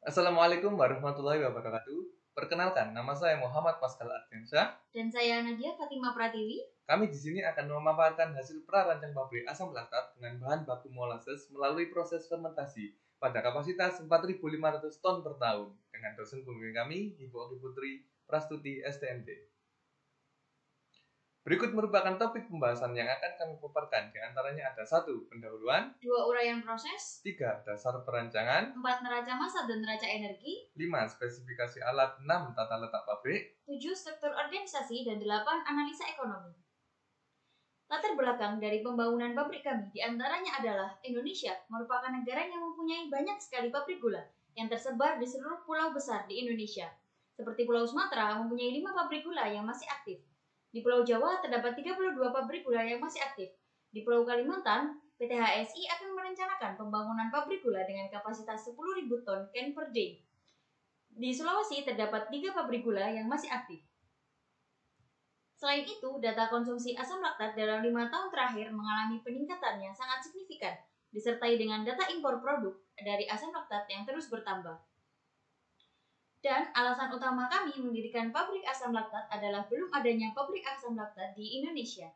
Assalamualaikum warahmatullahi wabarakatuh. Perkenalkan, nama saya Muhammad Pascal Ardiansyah. Dan saya Nadia Fatima Pratiwi. Kami di sini akan memaparkan hasil prarancang pabrik asam laktat dengan bahan baku molasses melalui proses fermentasi pada kapasitas 4.500 ton per tahun dengan dosen pembimbing kami, Ibu Oki Putri Prastuti STMJ. Berikut merupakan topik pembahasan yang akan kami paparkan. Di antaranya ada 1. Pendahuluan, 2. Uraian proses, 3. Dasar perancangan, 4. Neraca massa dan neraca energi, 5. Spesifikasi alat, 6. Tata letak pabrik, 7. Struktur organisasi, dan 8. Analisa ekonomi. Latar belakang dari pembangunan pabrik kami diantaranya adalah Indonesia merupakan negara yang mempunyai banyak sekali pabrik gula yang tersebar di seluruh pulau besar di Indonesia. Seperti Pulau Sumatera mempunyai 5 pabrik gula yang masih aktif. Di Pulau Jawa terdapat 32 pabrik gula yang masih aktif. Di Pulau Kalimantan, PT HSI akan merencanakan pembangunan pabrik gula dengan kapasitas 10.000 ton can per day. Di Sulawesi terdapat 3 pabrik gula yang masih aktif. Selain itu, data konsumsi asam laktat dalam 5 tahun terakhir mengalami peningkatan yang sangat signifikan, disertai dengan data impor produk dari asam laktat yang terus bertambah. Dan alasan utama kami mendirikan pabrik asam laktat adalah belum adanya pabrik asam laktat di Indonesia.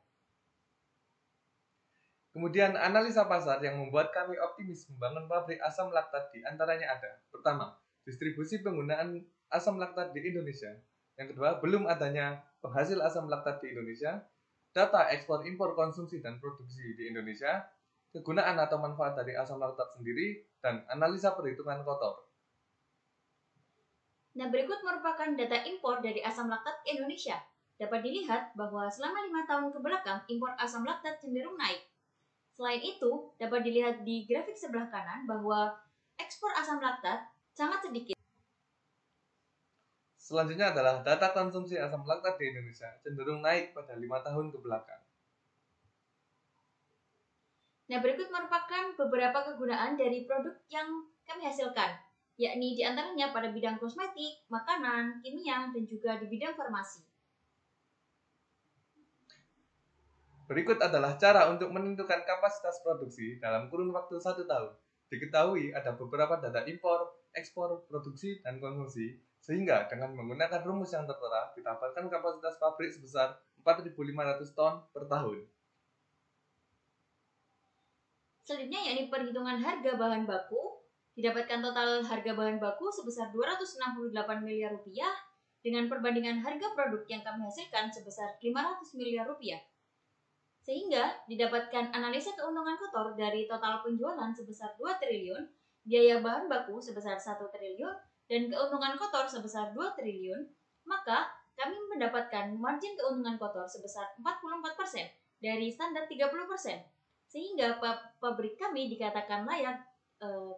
Kemudian analisa pasar yang membuat kami optimis membangun pabrik asam laktat di antaranya ada. Pertama, distribusi penggunaan asam laktat di Indonesia. Yang kedua, belum adanya penghasil asam laktat di Indonesia. Data ekspor impor konsumsi dan produksi di Indonesia. Kegunaan atau manfaat dari asam laktat sendiri. Dan analisa perhitungan kotor. Nah, berikut merupakan data impor dari asam laktat ke Indonesia. Dapat dilihat bahwa selama 5 tahun ke belakang impor asam laktat cenderung naik. Selain itu, dapat dilihat di grafik sebelah kanan bahwa ekspor asam laktat sangat sedikit. Selanjutnya adalah data konsumsi asam laktat di Indonesia cenderung naik pada 5 tahun ke belakang. Nah, berikut merupakan beberapa kegunaan dari produk yang kami hasilkan, yakni diantaranya pada bidang kosmetik, makanan, kimia, dan juga di bidang farmasi. Berikut adalah cara untuk menentukan kapasitas produksi dalam kurun waktu 1 tahun. Diketahui ada beberapa data impor, ekspor, produksi, dan konsumsi, sehingga dengan menggunakan rumus yang tertera, didapatkan kapasitas pabrik sebesar 4.500 ton per tahun. Selanjutnya yakni perhitungan harga bahan baku. Didapatkan total harga bahan baku sebesar 268 miliar rupiah dengan perbandingan harga produk yang kami hasilkan sebesar 500 miliar rupiah. Sehingga didapatkan analisa keuntungan kotor dari total penjualan sebesar 2 triliun, biaya bahan baku sebesar 1 triliun, dan keuntungan kotor sebesar 2 triliun, maka kami mendapatkan margin keuntungan kotor sebesar 44% dari standar 30%. Sehingga pabrik kami dikatakan layak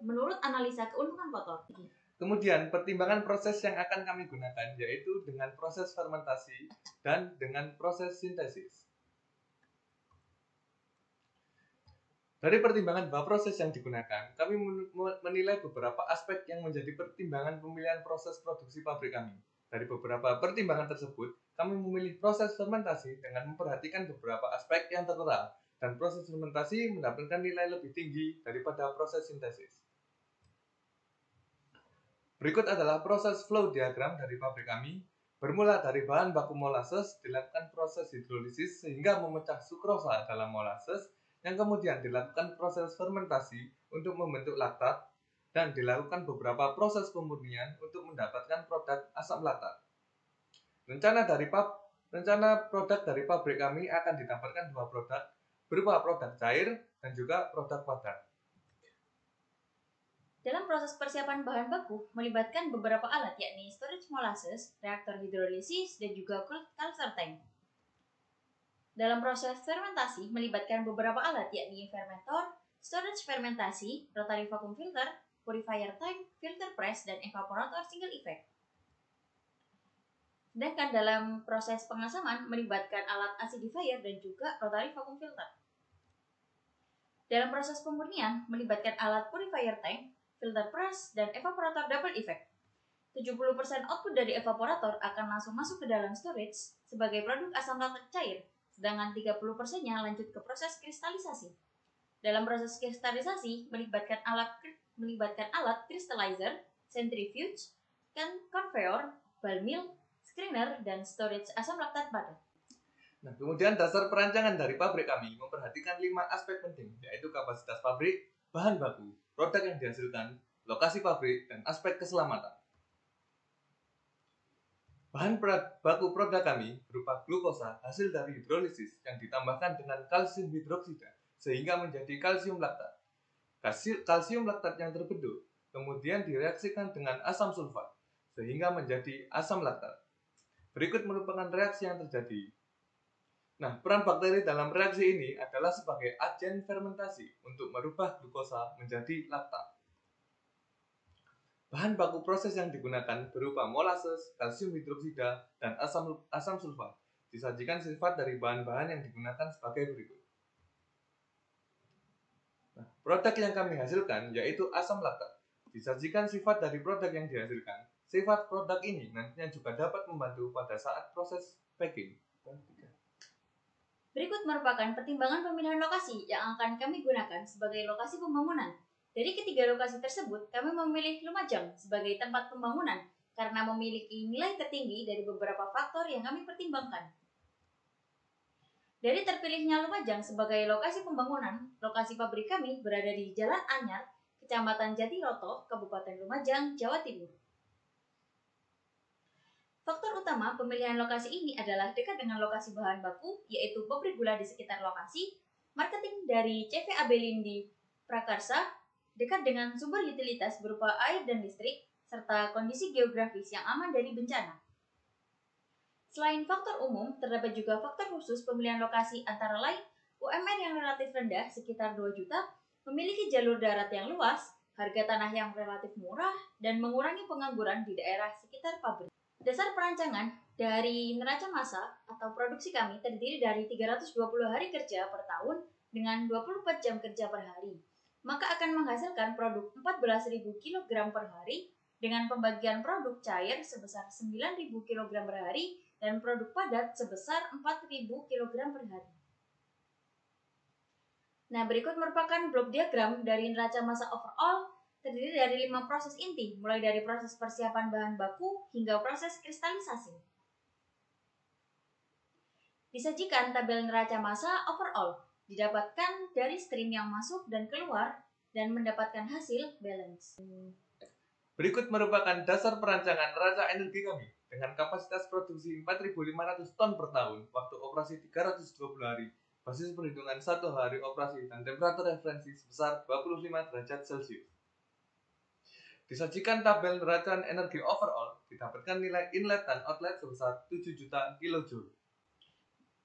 menurut analisa keuntungan kotor. Kemudian pertimbangan proses yang akan kami gunakan yaitu dengan proses fermentasi dan dengan proses sintesis. Dari pertimbangan dua proses yang digunakan, kami menilai beberapa aspek yang menjadi pertimbangan pemilihan proses produksi pabrik kami. Dari beberapa pertimbangan tersebut, kami memilih proses fermentasi dengan memperhatikan beberapa aspek yang tertera, dan proses fermentasi mendapatkan nilai lebih tinggi daripada proses sintesis. Berikut adalah proses flow diagram dari pabrik kami. Bermula dari bahan baku molasses, dilakukan proses hidrolisis sehingga memecah sukrosa dalam molasses, yang kemudian dilakukan proses fermentasi untuk membentuk laktat, dan dilakukan beberapa proses pemurnian untuk mendapatkan produk asam laktat. Rencana produk dari pabrik kami akan ditampilkan dua produk, berupa produk cair dan juga produk padat. Dalam proses persiapan bahan baku melibatkan beberapa alat yakni storage molasses, reaktor hidrolisis, dan juga culture tank. Dalam proses fermentasi melibatkan beberapa alat yakni fermentor, storage fermentasi, rotary vacuum filter, purifier tank, filter press, dan evaporator single effect. Sedangkan dalam proses pengasaman melibatkan alat acidifier dan juga rotary vacuum filter. Dalam proses pemurnian melibatkan alat purifier tank, filter press, dan evaporator double effect. 70% output dari evaporator akan langsung masuk ke dalam storage sebagai produk asam laktat cair, sedangkan 30%-nya lanjut ke proses kristalisasi. Dalam proses kristalisasi melibatkan alat crystallizer, centrifuge, conveyor, ball mill, screener, dan storage asam laktat padat. Nah, kemudian dasar perancangan dari pabrik kami memperhatikan 5 aspek penting, yaitu kapasitas pabrik, bahan baku, produk yang dihasilkan, lokasi pabrik, dan aspek keselamatan. Bahan baku produk kami berupa glukosa hasil dari hidrolisis yang ditambahkan dengan kalsium hidroksida sehingga menjadi kalsium laktat. Kalsium laktat yang terbentuk kemudian direaksikan dengan asam sulfat sehingga menjadi asam laktat. Berikut merupakan reaksi yang terjadi. Nah, peran bakteri dalam reaksi ini adalah sebagai agen fermentasi untuk merubah glukosa menjadi laktat. Bahan baku proses yang digunakan berupa molasses, kalsium hidroksida, dan asam sulfat. Disajikan sifat dari bahan-bahan yang digunakan sebagai berikut. Nah, produk yang kami hasilkan yaitu asam laktat. Disajikan sifat dari produk yang dihasilkan. Sifat produk ini nantinya juga dapat membantu pada saat proses packing. Berikut merupakan pertimbangan pemilihan lokasi yang akan kami gunakan sebagai lokasi pembangunan. Dari ketiga lokasi tersebut, kami memilih Lumajang sebagai tempat pembangunan karena memiliki nilai tertinggi dari beberapa faktor yang kami pertimbangkan. Dari terpilihnya Lumajang sebagai lokasi pembangunan, lokasi pabrik kami berada di Jalan Anyar, Kecamatan Jatiroto, Kabupaten Lumajang, Jawa Timur. Faktor utama pemilihan lokasi ini adalah dekat dengan lokasi bahan baku, yaitu pabrik gula di sekitar lokasi, marketing dari CV Abelindi Prakarsa, dekat dengan sumber utilitas berupa air dan listrik, serta kondisi geografis yang aman dari bencana. Selain faktor umum, terdapat juga faktor khusus pemilihan lokasi antara lain UMR yang relatif rendah sekitar 2 juta, memiliki jalur darat yang luas, harga tanah yang relatif murah, dan mengurangi pengangguran di daerah sekitar pabrik. Dasar perancangan dari neraca massa atau produksi kami terdiri dari 320 hari kerja per tahun dengan 24 jam kerja per hari. Maka akan menghasilkan produk 14.000 kg per hari dengan pembagian produk cair sebesar 9.000 kg per hari dan produk padat sebesar 4.000 kg per hari. Nah, berikut merupakan blok diagram dari neraca massa overall, terdiri dari 5 proses inti, mulai dari proses persiapan bahan baku hingga proses kristalisasi. Disajikan tabel neraca massa overall, didapatkan dari stream yang masuk dan keluar, dan mendapatkan hasil balance. Berikut merupakan dasar perancangan neraca energi kami dengan kapasitas produksi 4.500 ton per tahun, waktu operasi 320 hari, basis perhitungan 1 hari operasi, dan temperatur referensi sebesar 25 derajat Celcius. Disajikan tabel neraca energi overall, didapatkan nilai inlet dan outlet sebesar 7 juta kilojoule.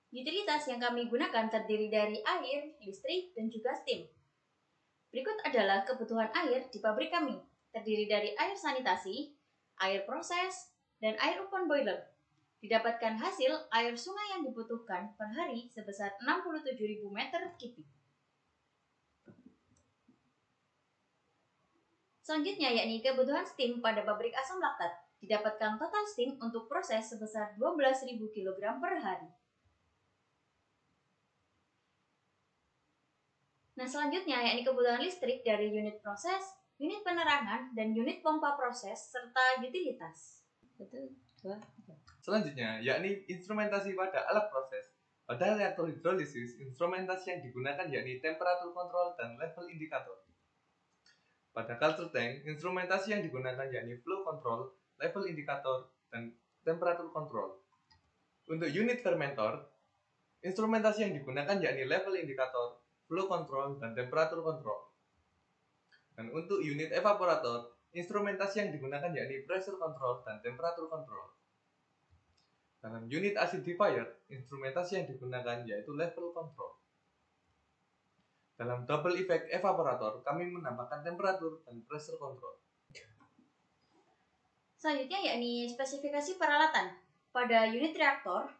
Utilitas yang kami gunakan terdiri dari air, listrik, dan juga steam. Berikut adalah kebutuhan air di pabrik kami, terdiri dari air sanitasi, air proses, dan air open boiler. Didapatkan hasil air sungai yang dibutuhkan per hari sebesar 67.000 meter kubik. Selanjutnya yakni kebutuhan steam pada pabrik asam laktat. Didapatkan total steam untuk proses sebesar 12.000 kg per hari. Nah, selanjutnya yakni kebutuhan listrik dari unit proses, unit penerangan, dan unit pompa proses, serta utilitas. Selanjutnya, yakni instrumentasi pada alat proses. Pada reaktor hidrolisis, instrumentasi yang digunakan yakni temperatur kontrol dan level indikator. Pada culture tank, instrumentasi yang digunakan yakni flow control, level indikator, dan temperatur control. Untuk unit fermentor, instrumentasi yang digunakan yakni level indikator, flow control, dan temperatur control. Dan untuk unit evaporator, instrumentasi yang digunakan yakni pressure control dan temperatur control. Dalam unit acidifier, instrumentasi yang digunakan yaitu level control. Dalam double effect evaporator, kami menambahkan temperatur dan pressure control. Selanjutnya yakni spesifikasi peralatan. Pada unit reaktor,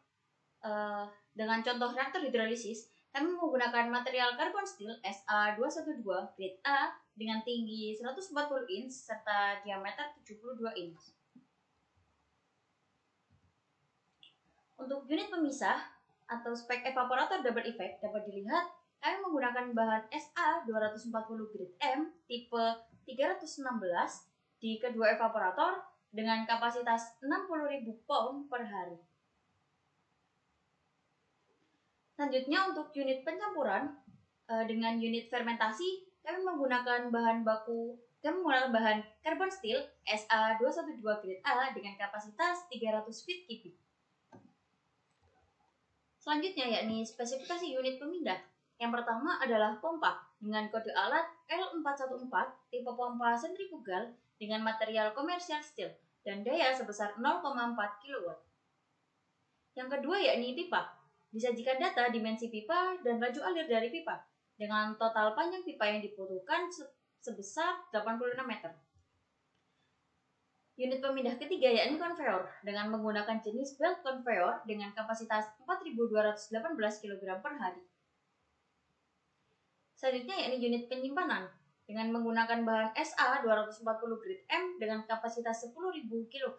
dengan contoh reaktor hidrolisis, kami menggunakan material carbon steel SA212 grade A dengan tinggi 140 inch serta diameter 72 inch. Untuk unit pemisah atau spek evaporator double effect dapat dilihat kami menggunakan bahan SA240 grade M tipe 316 di kedua evaporator dengan kapasitas 60.000 pound per hari. Selanjutnya untuk unit pencampuran dengan unit fermentasi, kami menggunakan bahan carbon steel SA212 grade A dengan kapasitas 300 feet cubic. Selanjutnya yakni spesifikasi unit pemindah. Yang pertama adalah pompa dengan kode alat L414 tipe pompa sentrifugal dengan material komersial steel dan daya sebesar 0,4 kW. Yang kedua yakni pipa. Disajikan data dimensi pipa dan laju alir dari pipa dengan total panjang pipa yang dibutuhkan sebesar 86 meter. Unit pemindah ketiga yakni konveyor dengan menggunakan jenis belt konveyor dengan kapasitas 4.218 kg per hari. Selanjutnya yakni unit penyimpanan dengan menggunakan bahan SA240 grade M dengan kapasitas 10.000 kg.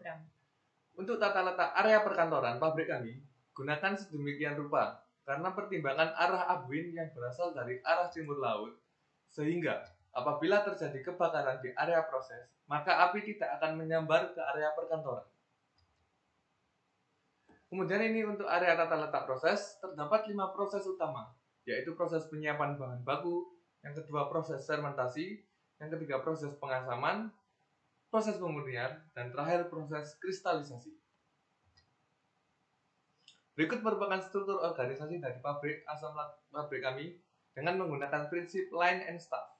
Untuk tata letak area perkantoran pabrik kami, gunakan sedemikian rupa karena pertimbangan arah upwind yang berasal dari arah timur laut, sehingga apabila terjadi kebakaran di area proses, maka api tidak akan menyambar ke area perkantoran. Kemudian ini untuk area tata letak proses, terdapat 5 proses utama, yaitu proses penyiapan bahan baku, yang kedua proses fermentasi, yang ketiga proses pengasaman, proses pemurnian, dan terakhir proses kristalisasi. Berikut merupakan struktur organisasi dari pabrik asam pabrik kami dengan menggunakan prinsip line and staff.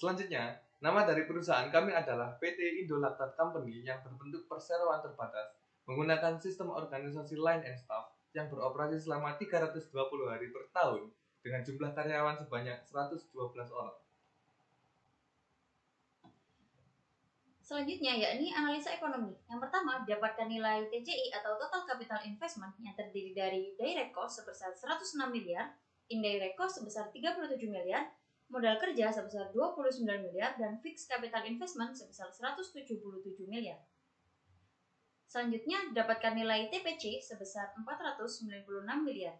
Selanjutnya, nama dari perusahaan kami adalah PT Indo Lactate Company yang berbentuk perseroan terbatas menggunakan sistem organisasi line and staff yang beroperasi selama 320 hari per tahun dengan jumlah karyawan sebanyak 112 orang. Selanjutnya yakni analisa ekonomi. Yang pertama, dapatkan nilai TCI atau Total Capital Investment yang terdiri dari direct cost sebesar 106 miliar, indirect cost sebesar 37 miliar, modal kerja sebesar 29 miliar, dan fixed capital investment sebesar 177 miliar. Selanjutnya, dapatkan nilai TPC sebesar 496 miliar.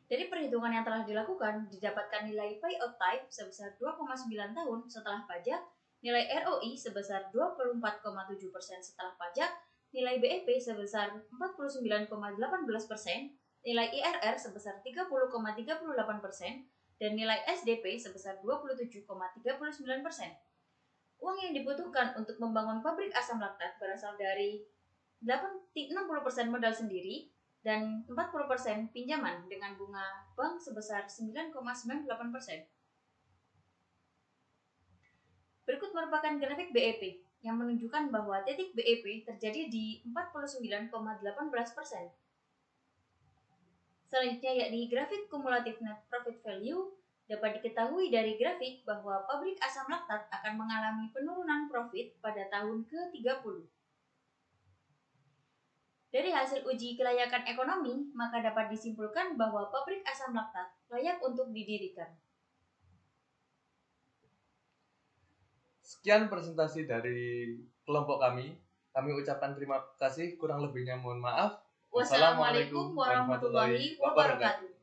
Dari perhitungan yang telah dilakukan, didapatkan nilai payout time sebesar 2,9 tahun setelah pajak, nilai ROI sebesar 24,7% setelah pajak, nilai BEP sebesar 49,18%, nilai IRR sebesar 30,38%, dan nilai SDP sebesar 27,39%. Uang yang dibutuhkan untuk membangun pabrik asam laktat berasal dari 60% modal sendiri dan 40% pinjaman dengan bunga bank sebesar 9,98%. Berikut merupakan grafik BEP yang menunjukkan bahwa titik BEP terjadi di 49,18%. Selanjutnya yakni grafik cumulative net profit value. Dapat diketahui dari grafik bahwa pabrik asam laktat akan mengalami penurunan profit pada tahun ke-30. Dari hasil uji kelayakan ekonomi, maka dapat disimpulkan bahwa pabrik asam laktat layak untuk didirikan. Sekian presentasi dari kelompok kami. Kami ucapkan terima kasih, kurang lebihnya mohon maaf. Wassalamualaikum warahmatullahi wabarakatuh.